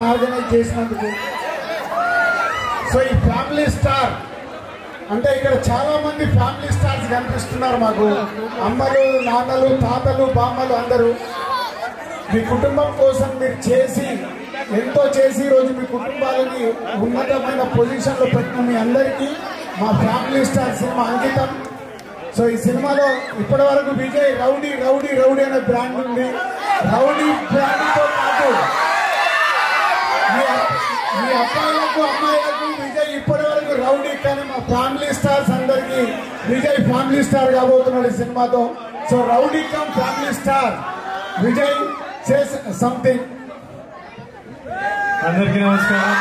Organise చేసినందుకు. So ఈ family star అంటే ఇక్కడ చాలా మంది ఫ్యామిలీ స్టార్స్ కనిపిస్తున్నారు మాకు. అమ్మలు, నాన్నలు, తాతలు, బామ్మలు అందరూ మీ కుటుంబం కోసం మీరు ఎంతో చేసి ఈరోజు మీ కుటుంబాలని ఉన్నతమైన పొజిషన్లో పెట్టిన మీ అందరికీ మా ఫ్యామిలీ స్టార్ సినిమా అంకితం. సో ఈ సినిమాలో ఇప్పటి వరకు విజయ్ రౌడీ రౌడీ రౌడీ అనే బ్రాండ్ ఉంది. రౌడీ బ్రాండ్తో పాటు మీ అబ్బాయిలకు అమ్మాయిలకు విజయ్ ఇప్పటి వరకు రౌడీ, కానీ మా ఫ్యామిలీ స్టార్స్ అందరికీ విజయ్ ఫ్యామిలీ స్టార్ కాబోతున్నాడు ఈ సినిమాతో. So rowdy come family star Vijay says something. అందరికీ నమస్కారం.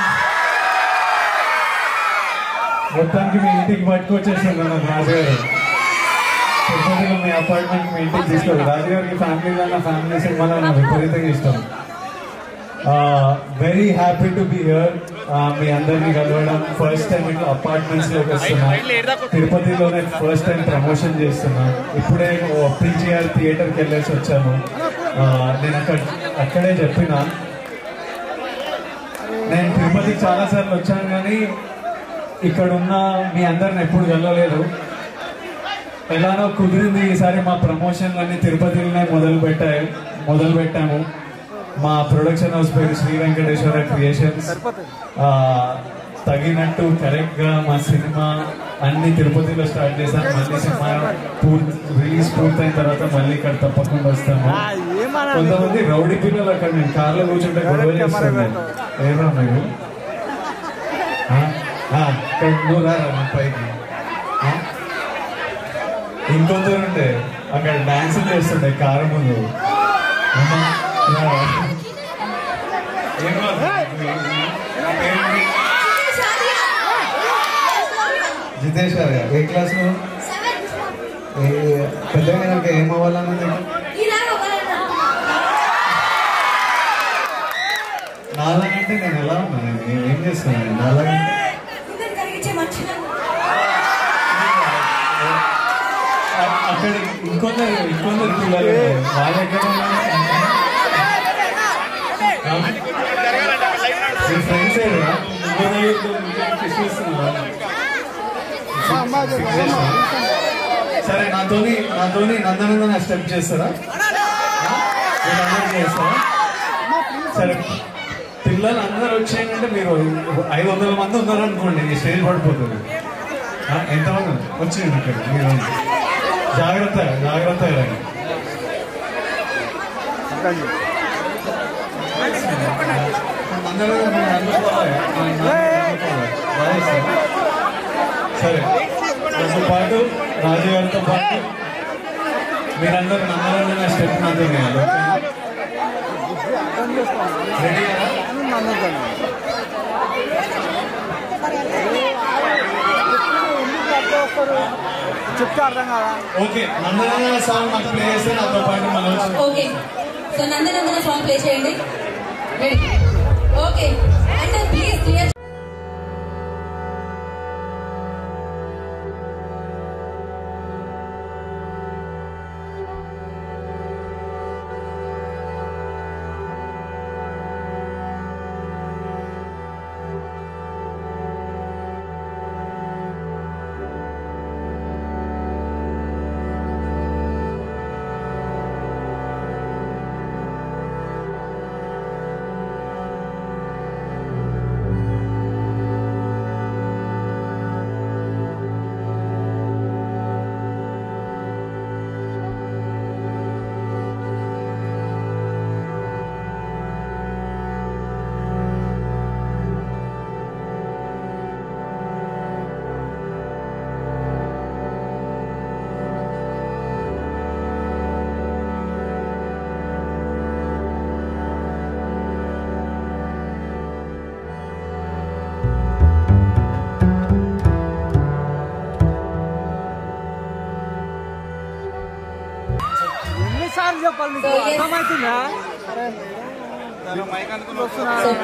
మొత్తానికి మీ ఇంటికి పట్టుకొచ్చేసాను నాకు రాజుగారు. తిరుపతిలో మీ అపార్ట్మెంట్ మీ ఇంటికి తీసుకోవాలి. రాజుగారికి ఫ్యామిలీలో నా ఫ్యామిలీ సినిమాలో నాకు విపరీతంగా ఇష్టం. Very happy to be here. మీ అందరినీ కలవడం ఫస్ట్ టైం ఇట్లా అపార్ట్మెంట్స్ లోకి వస్తున్నా. తిరుపతిలోనే ఫస్ట్ టైం ప్రమోషన్ చేస్తున్నా. ఇప్పుడే PGR థియేటర్కి వెళ్ళేసి వచ్చాను. నేను అక్కడే చెప్పిన నేను తిరుపతికి చాలాసార్లు వచ్చాను, కానీ ఇక్కడ ఉన్న మీ అందరిని ఎప్పుడు వెళ్ళలేదు. ఎలానో కుదిరింది ఈసారి. మా ప్రమోషన్లన్నీ తిరుపతిలోనే మొదలు పెట్టాము. మా ప్రొడక్షన్ హౌస్ పేరు శ్రీ వెంకటేశ్వర క్రియేషన్స్. తగినట్టు కరెక్ట్గా మా సినిమా అన్ని తిరుపతిలో స్టార్ట్ చేశాను. మళ్ళీ సినిమా రిలీజ్ పూర్తయిన తర్వాత మళ్ళీ ఇక్కడ తప్పకుండా వస్తాము. కొంతమంది రౌడీ పిల్లలు అక్కడ నేను కార్లో కూర్చుంటే గొడవ చేస్తాను. ఏమో మీరు నువ్వు రారా నా పైకి. ఇంకొందరు ఉంటే అక్కడ డాన్సులు చేస్తుండే కారు ముందు. జితేష్ గారు ఏ క్లాస్ లో పెద్దగా ఏమవ్వాలన్నది? నాలాగంటే నేను ఎలా ఉన్నాను, ఏం చేస్తున్నాను నాలాగంటే? అక్కడ ఇంకొందరు పిల్లలు వాళ్ళ ఎక్కడ మీ ఫ్రెండ్స్ సరే నాతోని నందనందన స్టెప్ చేస్తారా? చేస్తారా? సరే పిల్లలు అందరూ వచ్చాయంటే మీరు 500 మంది ఉన్నారనుకోండి, ఈ స్టేజ్ పడిపోతుంది. ఎంతమంది వచ్చింది ఇక్కడ? మీరు జాగ్రత్తగా సరే. నాతో పాటు రాజు గారితో పాటు మీరందరూ నందనందన స్టెప్ నాతో వేయాలి. చెప్తే అర్థం కదా. ఓకే, నందనందన సాంగ్ నాకు ప్లే చేస్తే నాతో పాటు మనం. ఓకే, సో నందనందన సాంగ్ ప్లే చేయండి. Okay, and please clear.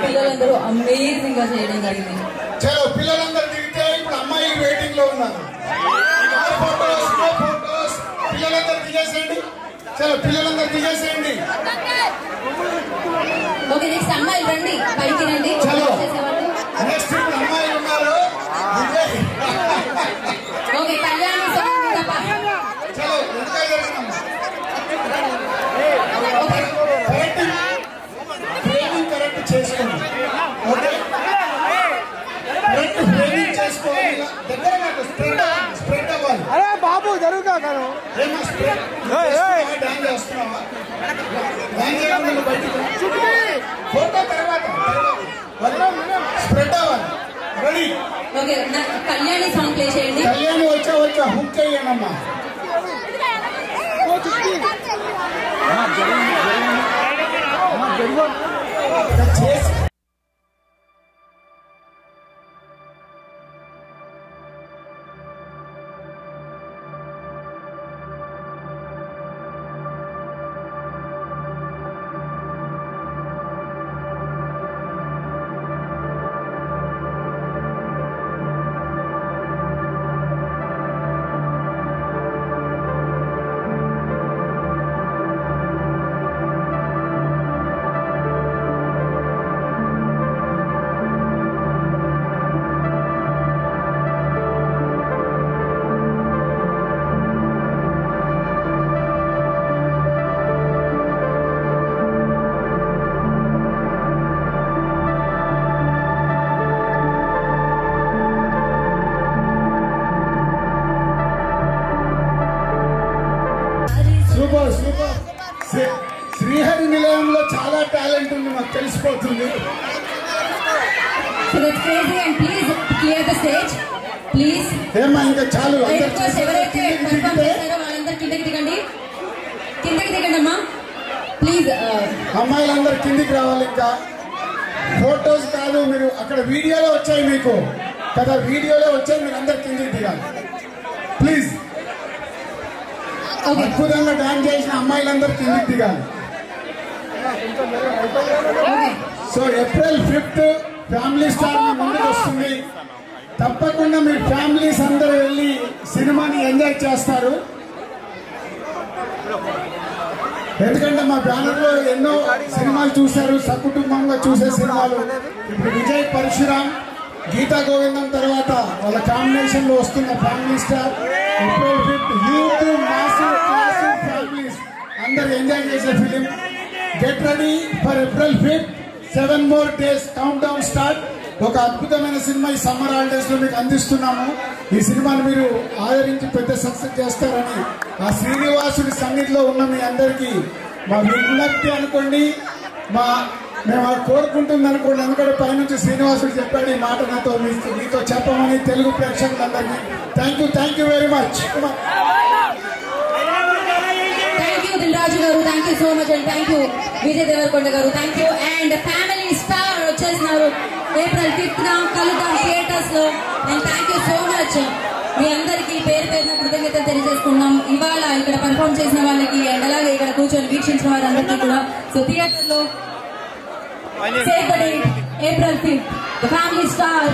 పిల్లలందరూ అమేజింగ్ గా చేయడం జరిగింది. చలో పిల్లలందరూ దిగితే ఇప్పుడు అమ్మాయి వెయిటింగ్ లో ఉన్నారు. పిల్లలందరూ దిగేసేయండి. చలో పిల్లలందరూ దిగేసేయండి. ఓకే, నెక్స్ట్ అమ్మాయిలు రండి, పైకి రండి. చేసుకోండి. ఓకే, ఫ్రేమింగ్ చేసుకోవాలి. దగ్గర నాకు స్ప్రెడ్ అవ్వాలి. అరే బాబు జరుగుతా కాను డాన్స్ చేస్తున్నావా? డాన్స్ చేయడం బయటకు ఫోటో తర్వాత స్ప్రెడ్ అవ్వాలి. Ready? Okay, Kalyani song play చేయండి. కళ్యాణి వచ్చా హుక్ చేయండమ్మా. చేసి శ్రీహరి నిలయంలో చాలా టాలెంట్ ఉంది, మాకు తెలిసిపోతుంది. ఏమా ఇంకా చాలు. ఎవరైతే కన్ఫర్మ్ చేశారో వాళ్ళందరూ కిందకి దిగండి. కిందకి దిగండి అమ్మా ప్లీజ్. అమ్మాయిలందరూ కిందికి రావాలి. ఇంకా ఫోటోస్ కాదు, మీరు అక్కడ వీడియోలో వచ్చాయి మీకు కదా, వీడియోలో వచ్చాయి, మీరు అందరు కిందికి దిగాలి ప్లీజ్. అద్భుతంగా డాన్స్ చేసిన అమ్మాయిలందరూ కిందికి దిగాలి. So April 5th family star ముందుకు వస్తుంది. తప్పకుండా మీ ఫ్యామిలీస్ అందరూ వెళ్ళి సినిమాని ఎంజాయ్ చేస్తారు. ఎందుకంటే మా బ్యానర్ లో ఎన్నో సినిమాలు చూశారు, సకుటుంబంగా చూసే సినిమాలు. ఇప్పుడు విజయ్ పరశురామ్, గీతా గోవిందం తర్వాత వాళ్ళ కాంబినేషన్ లో వస్తున్న family star April 5th youth massive classic families అందరు ఎంజాయ్ చేసే film. Get ready for April 5th. 7 more days count down start. ఒక అద్భుతమైన సినిమా ఈ సమ్మర్ హాలిడేస్ లో మీకు అందిస్తున్నాము. ఈ సినిమాని మీరు ఆదరించి పెద్ద సక్సెస్ చేస్తారని ఆ శ్రీనివాసుడి సన్నిధిలో ఉన్న మీ అందరికీ మా విజ్ఞప్తి అనుకోండి, మేము కోరుకుంటుంది అనుకోండి. ఎందుకంటే పైనుంచి శ్రీనివాసుడు చెప్పాడు ఈ మాట నాతో మీతో చెప్పమని తెలుగు ప్రేక్షకులందరికీ thank you very much. Thank you Dil Raju గారు, thank you so much and thank you Vijay Deverakonda గారు, thank you. And Family Star వచ్చేసినారు ఏప్రిల్ 5th కలుద్దాం థియేటర్స్ లో. And thank you so much. మీ అందరికీ పేరు పేరున కృతజ్ఞతలు తెలియజేసుకున్నాం. ఇవాళ ఇక్కడ పర్ఫార్మ్ చేసిన వాళ్ళకి అండ్ అలాగే ఇక్కడ కూర్చొని వీక్షించిన వారందరికీ కూడా. సో థియేటర్ లో save the date April 5th family star.